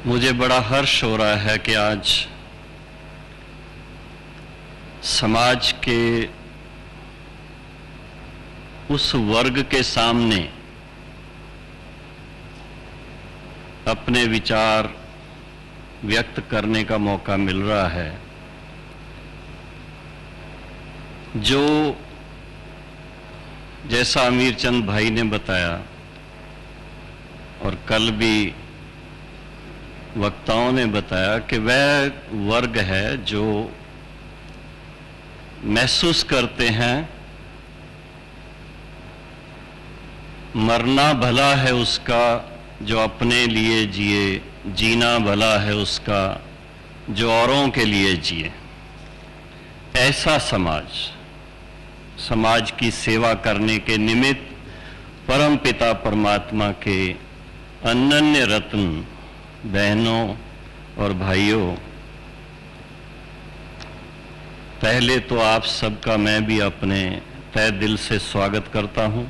मुझे बड़ा हर्ष हो रहा है कि आज समाज के उस वर्ग के सामने अपने विचार व्यक्त करने का मौका मिल रहा है, जो जैसा अमीर चंद भाई ने बताया और कल भी वक्ताओं ने बताया कि वह वर्ग है जो महसूस करते हैं मरना भला है उसका जो अपने लिए जिए, जीना भला है उसका जो औरों के लिए जिए। ऐसा समाज की सेवा करने के निमित्त परमपिता परमात्मा के अनन्य रत्न बहनों और भाइयों, पहले तो आप सबका मैं भी अपने तहे दिल से स्वागत करता हूं।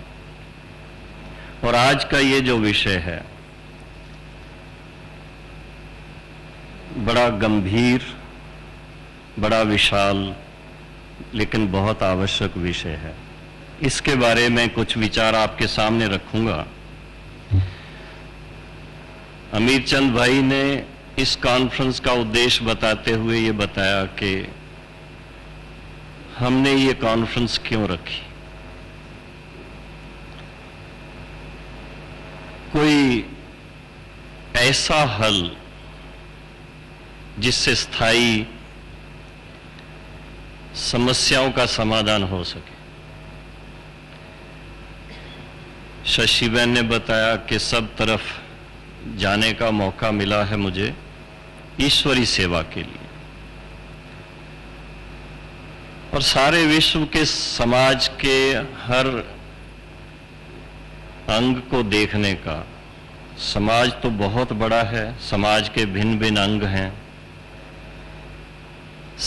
और आज का ये जो विषय है बड़ा गंभीर, बड़ा विशाल, लेकिन बहुत आवश्यक विषय है। इसके बारे में कुछ विचार आपके सामने रखूंगा। अमीर चंद भाई ने इस कॉन्फ्रेंस का उद्देश्य बताते हुए ये बताया कि हमने ये कॉन्फ्रेंस क्यों रखी। कोई ऐसा हल जिससे स्थायी समस्याओं का समाधान हो सके। शशिबेन ने बताया कि सब तरफ जाने का मौका मिला है मुझे ईश्वरी सेवा के लिए, और सारे विश्व के समाज के हर अंग को देखने का। समाज तो बहुत बड़ा है, समाज के भिन्न भिन्न अंग हैं।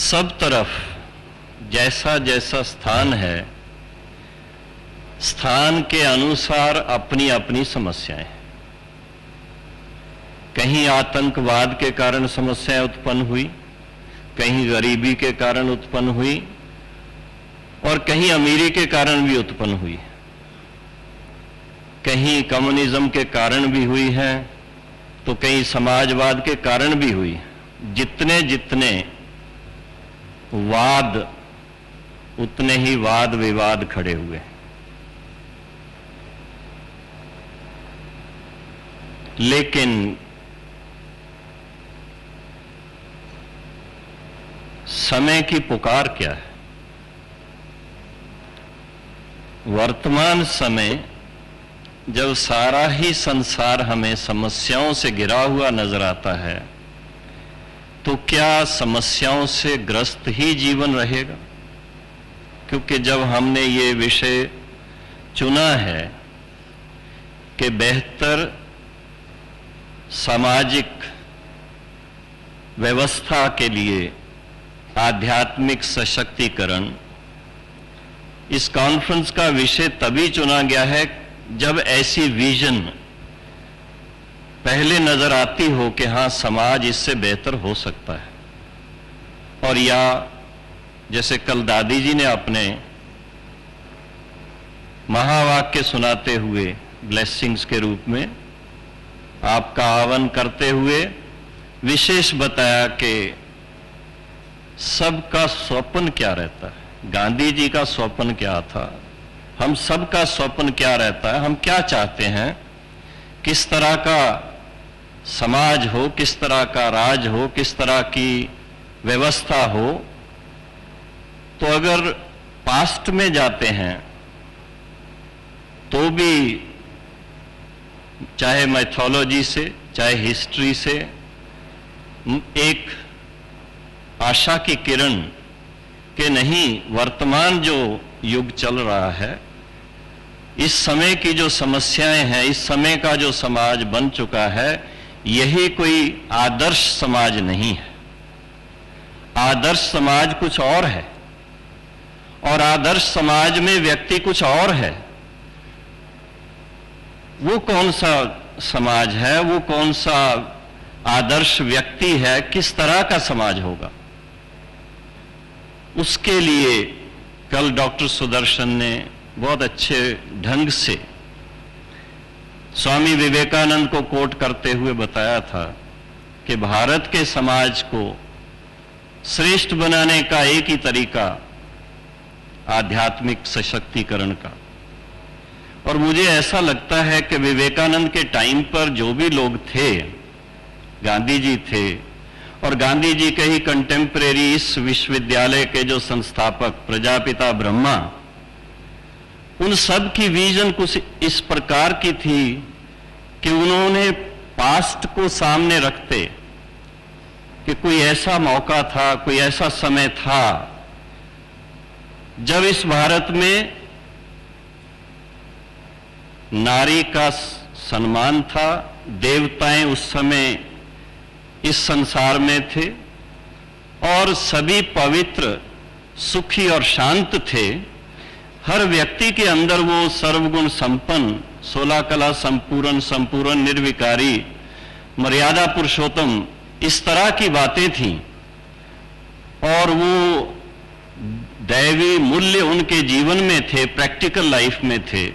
सब तरफ जैसा जैसा स्थान है, स्थान के अनुसार अपनी अपनी समस्याएं। कहीं आतंकवाद के कारण समस्याएं उत्पन्न हुई, कहीं गरीबी के कारण उत्पन्न हुई, और कहीं अमीरी के कारण भी उत्पन्न हुई, कहीं कम्युनिज्म के कारण भी हुई है, तो कहीं समाजवाद के कारण भी हुई। जितने जितने वाद, उतने ही वाद विवाद खड़े हुए। लेकिन समय की पुकार क्या है? वर्तमान समय जब सारा ही संसार हमें समस्याओं से घिरा हुआ नजर आता है, तो क्या समस्याओं से ग्रस्त ही जीवन रहेगा? क्योंकि जब हमने ये विषय चुना है कि बेहतर सामाजिक व्यवस्था के लिए आध्यात्मिक सशक्तिकरण, इस कॉन्फ्रेंस का विषय तभी चुना गया है जब ऐसी विजन पहले नजर आती हो कि हाँ, समाज इससे बेहतर हो सकता है। और या जैसे कल दादी जी ने अपने महावाक्य सुनाते हुए ब्लेसिंग्स के रूप में आपका आह्वान करते हुए विशेष बताया कि सबका स्वप्न क्या रहता है। गांधी जी का स्वप्न क्या था, हम सबका स्वप्न क्या रहता है, हम क्या चाहते हैं, किस तरह का समाज हो, किस तरह का राज हो, किस तरह की व्यवस्था हो। तो अगर पास्ट में जाते हैं तो भी चाहे मैथोलॉजी से, चाहे हिस्ट्री से, एक आशा की किरण कि नहीं, वर्तमान जो युग चल रहा है, इस समय की जो समस्याएं हैं, इस समय का जो समाज बन चुका है, यही कोई आदर्श समाज नहीं है। आदर्श समाज कुछ और है, और आदर्श समाज में व्यक्ति कुछ और है। वो कौन सा समाज है, वो कौन सा आदर्श व्यक्ति है, किस तरह का समाज होगा, उसके लिए कल डॉक्टर सुदर्शन ने बहुत अच्छे ढंग से स्वामी विवेकानंद को कोट करते हुए बताया था कि भारत के समाज को श्रेष्ठ बनाने का एक ही तरीका आध्यात्मिक सशक्तिकरण का। और मुझे ऐसा लगता है कि विवेकानंद के टाइम पर जो भी लोग थे, गांधी जी थे, और गांधी जी के ही कंटेम्परेरी इस विश्वविद्यालय के जो संस्थापक प्रजापिता ब्रह्मा, उन सब की विजन कुछ इस प्रकार की थी कि उन्होंने पास्ट को सामने रखते कि कोई ऐसा मौका था, कोई ऐसा समय था जब इस भारत में नारी का सम्मान था, देवताएं उस समय इस संसार में थे, और सभी पवित्र, सुखी और शांत थे। हर व्यक्ति के अंदर वो सर्वगुण संपन्न, 16 कला संपूर्ण निर्विकारी, मर्यादा पुरुषोत्तम, इस तरह की बातें थीं, और वो दैवी मूल्य उनके जीवन में थे, प्रैक्टिकल लाइफ में थे।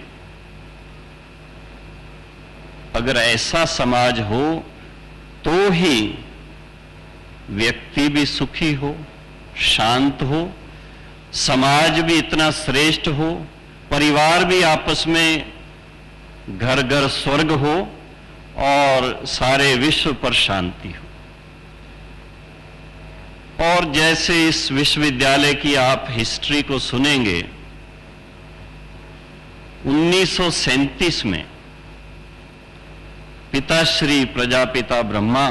अगर ऐसा समाज हो तो ही व्यक्ति भी सुखी हो, शांत हो, समाज भी इतना श्रेष्ठ हो, परिवार भी आपस में घर घर स्वर्ग हो, और सारे विश्व पर शांति हो। और जैसे इस विश्वविद्यालय की आप हिस्ट्री को सुनेंगे, 1937 में पिताश्री प्रजापिता ब्रह्मा,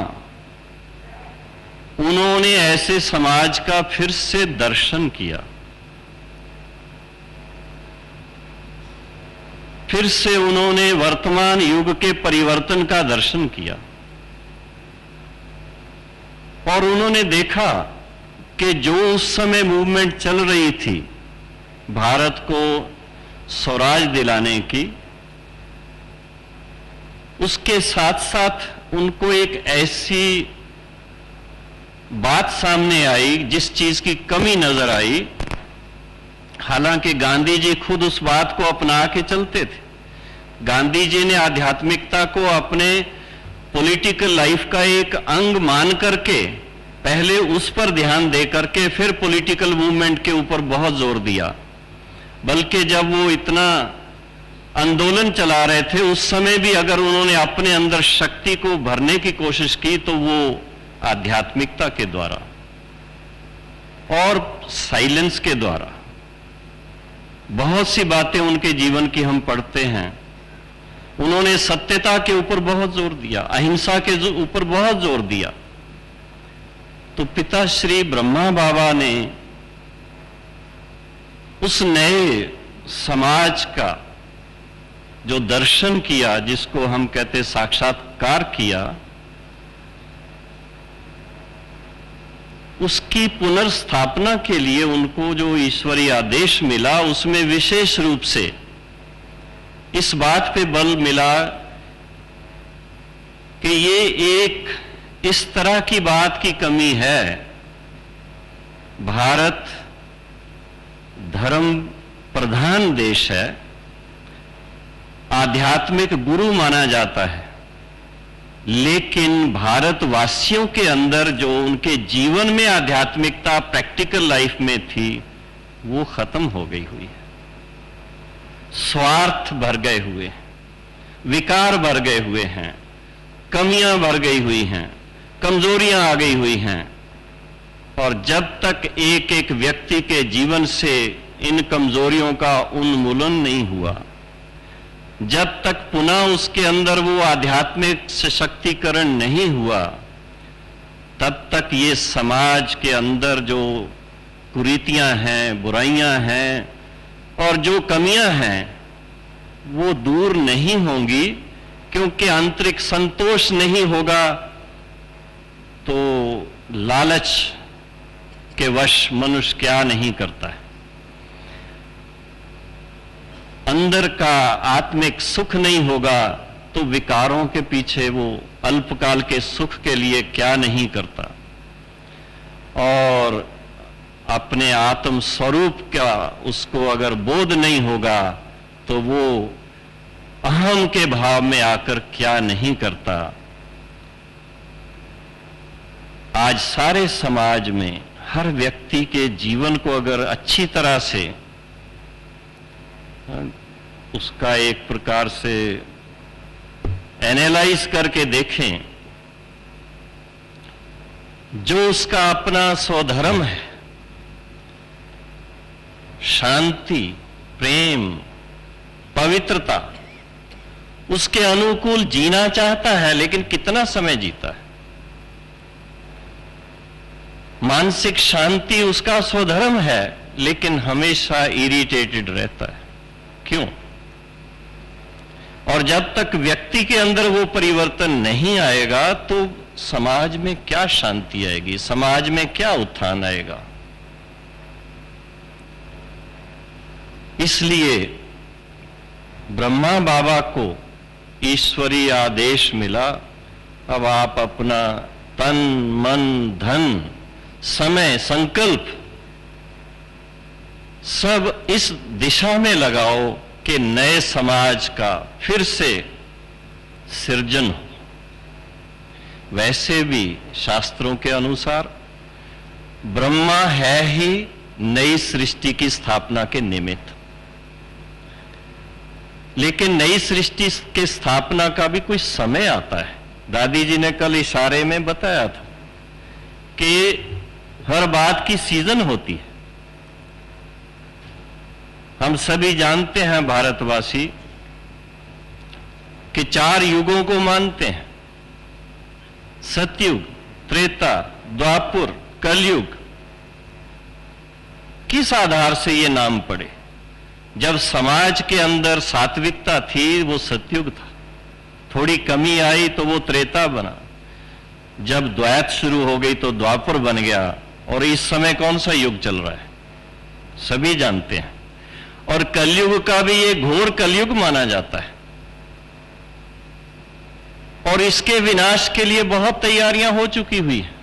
उन्होंने ऐसे समाज का फिर से दर्शन किया, फिर से उन्होंने वर्तमान युग के परिवर्तन का दर्शन किया, और उन्होंने देखा कि जो उस समय मूवमेंट चल रही थी भारत को स्वराज दिलाने की, उसके साथ साथ उनको एक ऐसी बात सामने आई जिस चीज की कमी नजर आई। हालांकि गांधी जी खुद उस बात को अपना के चलते थे। गांधी जी ने आध्यात्मिकता को अपने पॉलिटिकल लाइफ का एक अंग मान करके पहले उस पर ध्यान दे करके फिर पॉलिटिकल मूवमेंट के ऊपर बहुत जोर दिया। बल्कि जब वो इतना आंदोलन चला रहे थे, उस समय भी अगर उन्होंने अपने अंदर शक्ति को भरने की कोशिश की तो वो आध्यात्मिकता के द्वारा और साइलेंस के द्वारा। बहुत सी बातें उनके जीवन की हम पढ़ते हैं। उन्होंने सत्यता के ऊपर बहुत जोर दिया, अहिंसा के ऊपर बहुत जोर दिया। तो पिताश्री ब्रह्मा बाबा ने उस नए समाज का जो दर्शन किया, जिसको हम कहते साक्षात्कार किया, उसकी पुनर्स्थापना के लिए उनको जो ईश्वरीय आदेश मिला, उसमें विशेष रूप से इस बात पे बल मिला कि ये एक इस तरह की बात की कमी है। भारत धर्म प्रधान देश है, आध्यात्मिक गुरु माना जाता है, लेकिन भारतवासियों के अंदर जो उनके जीवन में आध्यात्मिकता प्रैक्टिकल लाइफ में थी, वो खत्म हो गई हुई है। स्वार्थ भर गए हुए हैं, विकार भर गए हुए हैं, कमियां भर गई हुई हैं, कमजोरियां आ गई हुई हैं। और जब तक एक एक व्यक्ति के जीवन से इन कमजोरियों का उन्मूलन नहीं हुआ, जब तक पुनः उसके अंदर वो आध्यात्मिक सशक्तिकरण नहीं हुआ, तब तक ये समाज के अंदर जो कुरीतियां हैं, बुराइयां हैं और जो कमियां हैं वो दूर नहीं होंगी, क्योंकि आंतरिक संतोष नहीं होगा तो लालच के वश मनुष्य क्या नहीं करता है। अंदर का आत्मिक सुख नहीं होगा तो विकारों के पीछे वो अल्पकाल के सुख के लिए क्या नहीं करता। और अपने आत्म स्वरूप का उसको अगर बोध नहीं होगा तो वो अहम के भाव में आकर क्या नहीं करता। आज सारे समाज में हर व्यक्ति के जीवन को अगर अच्छी तरह से उसका एक प्रकार से एनालाइज करके देखें, जो उसका अपना स्वधर्म है, शांति, प्रेम, पवित्रता, उसके अनुकूल जीना चाहता है, लेकिन कितना समय जीता है। मानसिक शांति उसका स्वधर्म है, लेकिन हमेशा इरिटेटेड रहता है। क्यों? और जब तक व्यक्ति के अंदर वो परिवर्तन नहीं आएगा तो समाज में क्या शांति आएगी, समाज में क्या उत्थान आएगा। इसलिए ब्रह्मा बाबा को ईश्वरीय आदेश मिला, अब आप अपना तन, मन, धन, समय, संकल्प सब इस दिशा में लगाओ कि नए समाज का फिर से सृजन हो। वैसे भी शास्त्रों के अनुसार ब्रह्मा है ही नई सृष्टि की स्थापना के निमित्त, लेकिन नई सृष्टि के स्थापना का भी कुछ समय आता है। दादी जी ने कल इशारे में बताया था कि हर बात की सीजन होती है। हम सभी जानते हैं भारतवासी कि 4 युगों को मानते हैं, सतयुग, त्रेता, द्वापुर, कलयुग। किस आधार से ये नाम पड़े? जब समाज के अंदर सात्विकता थी वो सतयुग था, थोड़ी कमी आई तो वो त्रेता बना, जब द्वैत शुरू हो गई तो द्वापर बन गया, और इस समय कौन सा युग चल रहा है सभी जानते हैं। और कलयुग का भी ये घोर कलयुग माना जाता है, और इसके विनाश के लिए बहुत तैयारियां हो चुकी हुई हैं।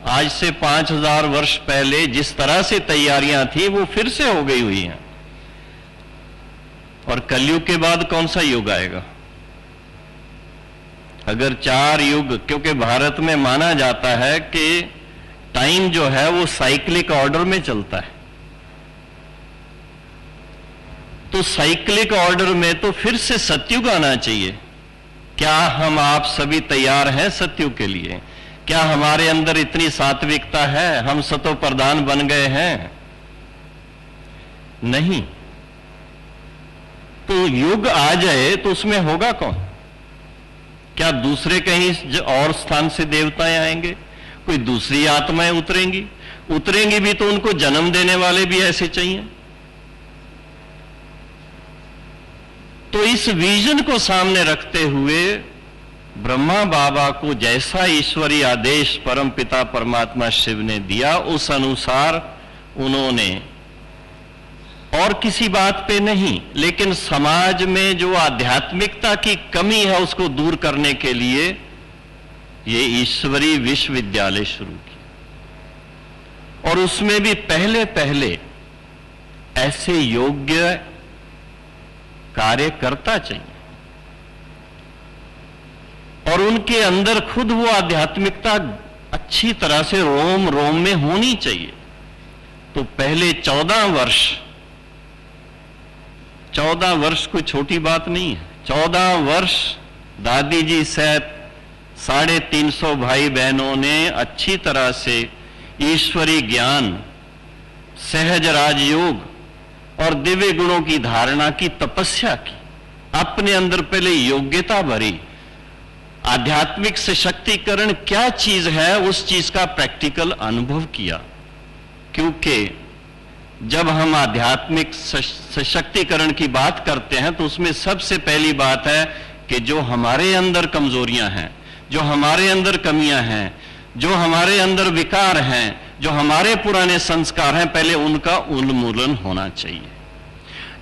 आज से 5000 वर्ष पहले जिस तरह से तैयारियां थी वो फिर से हो गई हुई हैं। और कलयुग के बाद कौन सा युग आएगा? अगर 4 युग, क्योंकि भारत में माना जाता है कि टाइम जो है वो साइक्लिक ऑर्डर में चलता है, तो साइक्लिक ऑर्डर में तो फिर से सतयुग आना चाहिए। क्या हम आप सभी तैयार हैं सतयुग के लिए? क्या हमारे अंदर इतनी सात्विकता है? हम सतो प्रधान बन गए हैं? नहीं। तो युग आ जाए तो उसमें होगा कौन? क्या दूसरे कहीं और स्थान से देवताएं आएंगे? कोई दूसरी आत्माएं उतरेंगी? उतरेंगी भी तो उनको जन्म देने वाले भी ऐसे चाहिए। तो इस विजन को सामने रखते हुए ब्रह्मा बाबा को जैसा ईश्वरीय आदेश परम पिता परमात्मा शिव ने दिया, उस अनुसार उन्होंने, और किसी बात पे नहीं, लेकिन समाज में जो आध्यात्मिकता की कमी है उसको दूर करने के लिए ये ईश्वरीय विश्वविद्यालय शुरू किया। और उसमें भी पहले पहले ऐसे योग्य कार्यकर्ता चाहिए, और उनके अंदर खुद वो आध्यात्मिकता अच्छी तरह से रोम रोम में होनी चाहिए। तो पहले 14 वर्ष कोई छोटी बात नहीं है। 14 वर्ष दादी जी सहित 350 भाई बहनों ने अच्छी तरह से ईश्वरीय ज्ञान, सहज राजयोग और दिव्य गुणों की धारणा की तपस्या की। अपने अंदर पहले योग्यता भरी। आध्यात्मिक सशक्तिकरण क्या चीज है, उस चीज का प्रैक्टिकल अनुभव किया। क्योंकि जब हम आध्यात्मिक सशक्तिकरण की बात करते हैं तो उसमें सबसे पहली बात है कि जो हमारे अंदर कमजोरियां हैं, जो हमारे अंदर कमियां हैं, जो हमारे अंदर विकार हैं, जो हमारे पुराने संस्कार हैं, पहले उनका उन्मूलन होना चाहिए।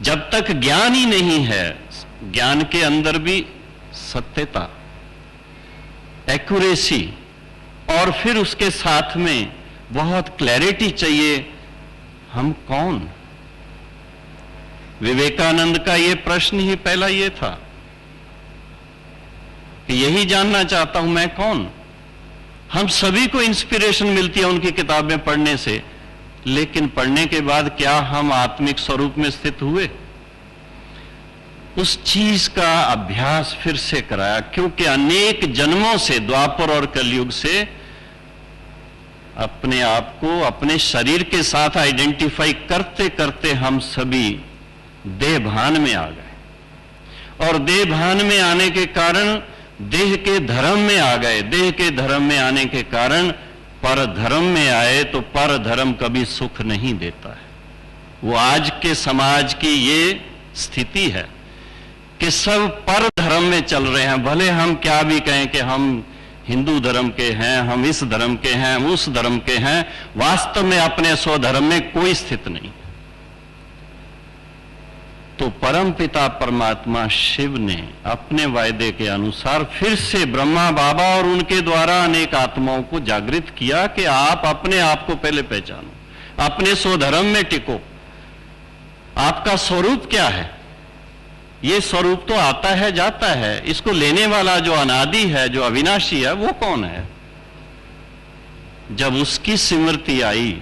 जब तक ज्ञान ही नहीं है, ज्ञान के अंदर भी सत्यता, एक्यूरेसी, और फिर उसके साथ में बहुत क्लैरिटी चाहिए, हम कौन। विवेकानंद का यह प्रश्न ही पहला यह था कि यही जानना चाहता हूं मैं कौन। हम सभी को इंस्पिरेशन मिलती है उनकी किताबें पढ़ने से, लेकिन पढ़ने के बाद क्या हम आत्मिक स्वरूप में स्थित हुए? उस चीज का अभ्यास फिर से कराया, क्योंकि अनेक जन्मों से, द्वापर और कलयुग से अपने आप को अपने शरीर के साथ आइडेंटिफाई करते करते हम सभी देह भान में आ गए, और देह भान में आने के कारण देह के धर्म में आ गए। देह के धर्म में आने के कारण पर धर्म में आए, तो पर धर्म कभी सुख नहीं देता है। वो आज के समाज की ये स्थिति है कि सब पर धर्म में चल रहे हैं। भले हम क्या भी कहें कि हम हिंदू धर्म के हैं, हम इस धर्म के हैं, हम उस धर्म के हैं, वास्तव में अपने स्वधर्म में कोई स्थित नहीं। तो परम पिता परमात्मा शिव ने अपने वायदे के अनुसार फिर से ब्रह्मा बाबा और उनके द्वारा अनेक आत्माओं को जागृत किया कि आप अपने आप को पहले पहचानो, अपने स्वधर्म में टिको। आपका स्वरूप क्या है? ये स्वरूप तो आता है जाता है, इसको लेने वाला जो अनादि है, जो अविनाशी है, वो कौन है? जब उसकी स्मृति आई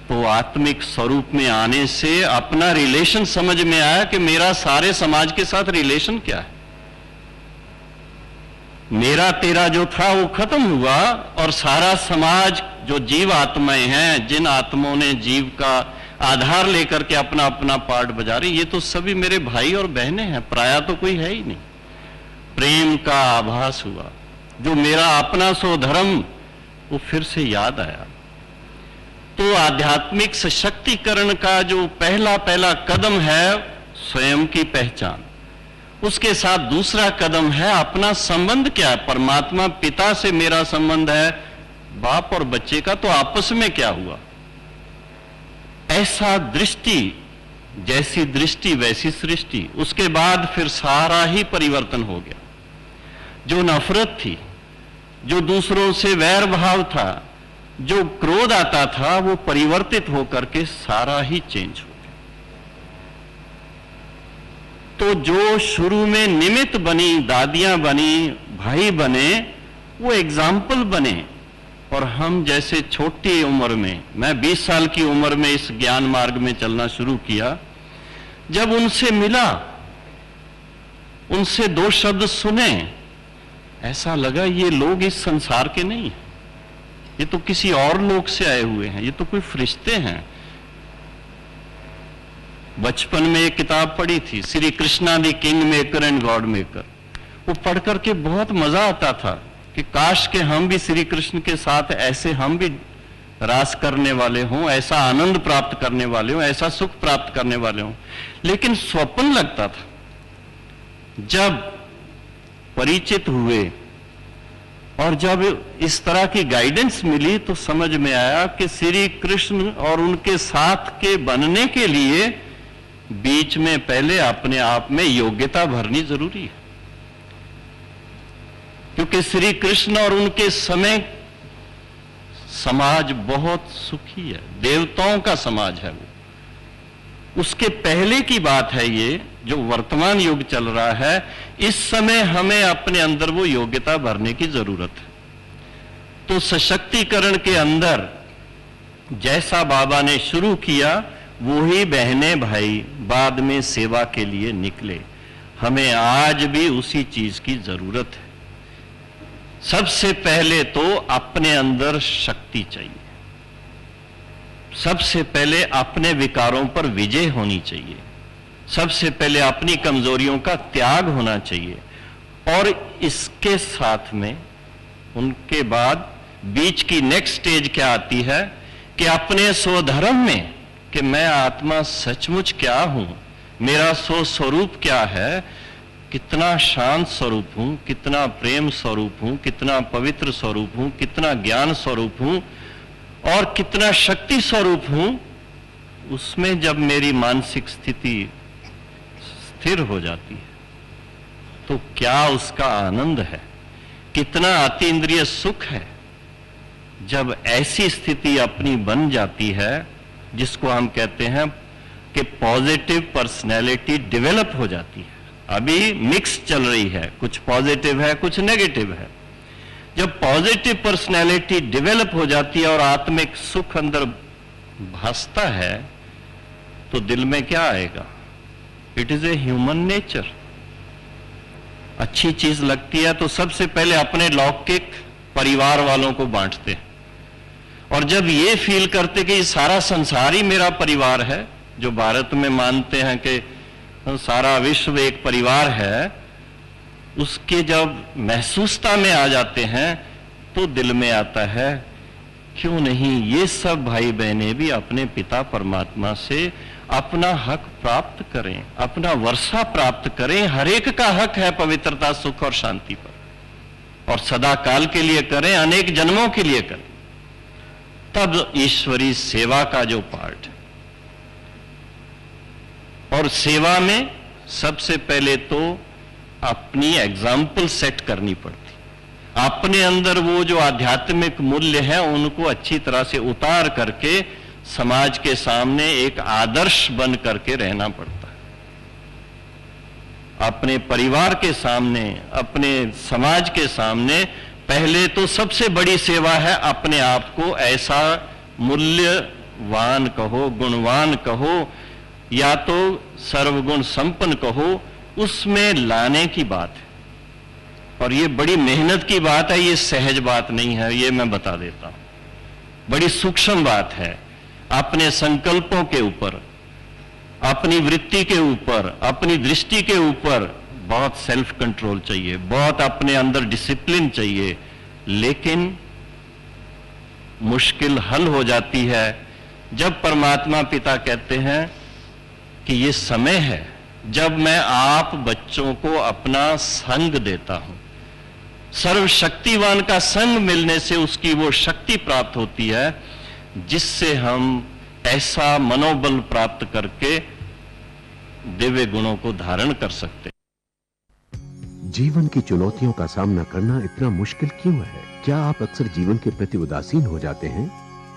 तो आत्मिक स्वरूप में आने से अपना रिलेशन समझ में आया कि मेरा सारे समाज के साथ रिलेशन क्या है। मेरा तेरा जो था वो खत्म हुआ, और सारा समाज जो जीव आत्माएं हैं, जिन आत्माओं ने जीव का आधार लेकर के अपना अपना पार्ट बजा रही, ये तो सभी मेरे भाई और बहनें हैं, पराया तो कोई है ही नहीं। प्रेम का आभास हुआ। जो मेरा अपना स्वधर्म, वो फिर से याद आया। तो आध्यात्मिक सशक्तिकरण का जो पहला पहला कदम है स्वयं की पहचान, उसके साथ दूसरा कदम है अपना संबंध क्या है। परमात्मा पिता से मेरा संबंध है, बाप और बच्चे का तो आपस में क्या हुआ। ऐसा दृष्टि, जैसी दृष्टि वैसी सृष्टि। उसके बाद फिर सारा ही परिवर्तन हो गया। जो नफरत थी, जो दूसरों से वैर भाव था, जो क्रोध आता था, वो परिवर्तित होकर के सारा ही चेंज हो गया। तो जो शुरू में निमित्त बनी, दादियां बनी, भाई बने, वो एग्जाम्पल बने। और हम जैसे छोटी उम्र में, मैं 20 साल की उम्र में इस ज्ञान मार्ग में चलना शुरू किया, जब उनसे मिला, उनसे दो शब्द सुने, ऐसा लगा ये लोग इस संसार के नहीं, ये तो किसी और लोक से आए हुए हैं, ये तो कोई फरिश्ते हैं। बचपन में एक किताब पढ़ी थी, Shri Krishna the king maker and god maker. वो पढ़ करके बहुत मजा आता था कि काश के हम भी श्री कृष्ण के साथ ऐसे हम भी रास करने वाले हों, ऐसा आनंद प्राप्त करने वाले हों, ऐसा सुख प्राप्त करने वाले हों। लेकिन स्वप्न लगता था। जब परिचित हुए और जब इस तरह की गाइडेंस मिली, तो समझ में आया कि श्री कृष्ण और उनके साथ के बनने के लिए बीच में पहले अपने आप में योग्यता भरनी जरूरी है। क्योंकि श्री कृष्ण और उनके समय समाज बहुत सुखी है, देवताओं का समाज है वो। उसके पहले की बात है ये, जो वर्तमान युग चल रहा है, इस समय हमें अपने अंदर वो योग्यता भरने की जरूरत है। तो सशक्तिकरण के अंदर जैसा बाबा ने शुरू किया, वो ही बहनें भाई बाद में सेवा के लिए निकले। हमें आज भी उसी चीज की जरूरत है। सबसे पहले तो अपने अंदर शक्ति चाहिए। सबसे पहले अपने विकारों पर विजय होनी चाहिए। सबसे पहले अपनी कमजोरियों का त्याग होना चाहिए, और इसके साथ में उनके बाद बीच की नेक्स्ट स्टेज क्या आती है कि अपने स्वधर्म में कि मैं आत्मा सचमुच क्या हूं, मेरा स्व स्वरूप क्या है, कितना शांत स्वरूप हूं, कितना प्रेम स्वरूप हूं, कितना पवित्र स्वरूप हूं, कितना ज्ञान स्वरूप हूं और कितना शक्ति स्वरूप हूं। उसमें जब मेरी मानसिक स्थिति स्थिर हो जाती है तो क्या उसका आनंद है, कितना अतीन्द्रिय सुख है। जब ऐसी स्थिति अपनी बन जाती है, जिसको हम कहते हैं कि पॉजिटिव पर्सनैलिटी डेवलप हो जाती है। अभी मिक्स चल रही है, कुछ पॉजिटिव है, कुछ नेगेटिव है। जब पॉजिटिव पर्सनैलिटी डेवलप हो जाती है और आत्मिक सुख अंदर भासता है, तो दिल में क्या आएगा? It is a human nature. अच्छी चीज लगती है तो सबसे पहले अपने लौकिक परिवार वालों को बांटते हैं, और जब ये फील करते कि ये सारा संसार ही मेरा परिवार है, जो भारत में मानते हैं कि सारा विश्व एक परिवार है, उसके जब महसूसता में आ जाते हैं तो दिल में आता है क्यों नहीं ये सब भाई बहनें भी अपने पिता परमात्मा से अपना हक प्राप्त करें, अपना वर्षा प्राप्त करें। हर एक का हक है पवित्रता, सुख और शांति पर, और सदा काल के लिए करें, अनेक जन्मों के लिए करें। तब ईश्वरी सेवा का जो पार्ट है, और सेवा में सबसे पहले तो अपनी एग्जाम्पल सेट करनी पड़ती, अपने अंदर वो जो आध्यात्मिक मूल्य है उनको अच्छी तरह से उतार करके समाज के सामने एक आदर्श बन करके रहना पड़ता है। अपने परिवार के सामने, अपने समाज के सामने पहले तो सबसे बड़ी सेवा है अपने आप को ऐसा मूल्यवान कहो, गुणवान कहो, या तो सर्वगुण संपन्न कहो, उसमें लाने की बात है। और ये बड़ी मेहनत की बात है, ये सहज बात नहीं है, ये मैं बता देता हूं। बड़ी सूक्ष्म बात है। अपने संकल्पों के ऊपर, अपनी वृत्ति के ऊपर, अपनी दृष्टि के ऊपर बहुत सेल्फ कंट्रोल चाहिए, बहुत अपने अंदर डिसिप्लिन चाहिए। लेकिन मुश्किल हल हो जाती है जब परमात्मा पिता कहते हैं कि ये समय है जब मैं आप बच्चों को अपना संग देता हूं। सर्वशक्तिवान का संग मिलने से उसकी वो शक्ति प्राप्त होती है जिससे हम ऐसा मनोबल प्राप्त करके दिव्य गुणों को धारण कर सकते। जीवन की चुनौतियों का सामना करना इतना मुश्किल क्यों है? क्या आप अक्सर जीवन के प्रति उदासीन हो जाते हैं?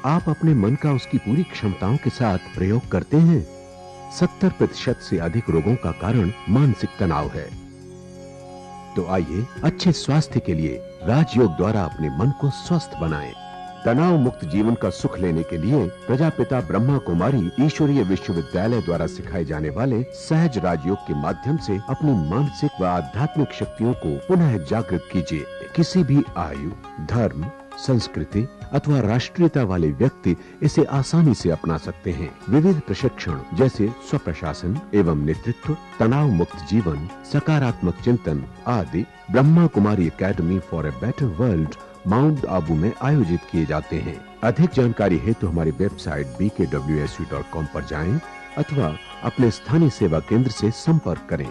आप अपने मन का उसकी पूरी क्षमताओं के साथ प्रयोग करते हैं? 70% से अधिक रोगों का कारण मानसिक तनाव है। तो आइए अच्छे स्वास्थ्य के लिए राजयोग द्वारा अपने मन को स्वस्थ बनाएं। तनाव मुक्त जीवन का सुख लेने के लिए प्रजापिता ब्रह्मा कुमारी ईश्वरीय विश्वविद्यालय द्वारा सिखाए जाने वाले सहज राजयोग के माध्यम से अपनी मानसिक व आध्यात्मिक शक्तियों को पुनः जागृत कीजिए। किसी भी आयु, धर्म, संस्कृति अथवा राष्ट्रीयता वाले व्यक्ति इसे आसानी से अपना सकते हैं। विविध प्रशिक्षण जैसे स्वप्रशासन एवं नेतृत्व, तनाव मुक्त जीवन, सकारात्मक चिंतन आदि Brahma Kumari academy for a better world Mount Abu में आयोजित किए जाते हैं। अधिक जानकारी हेतु हमारी वेबसाइट bkwsu.com पर जाएं अथवा अपने स्थानीय सेवा केंद्र से संपर्क करें।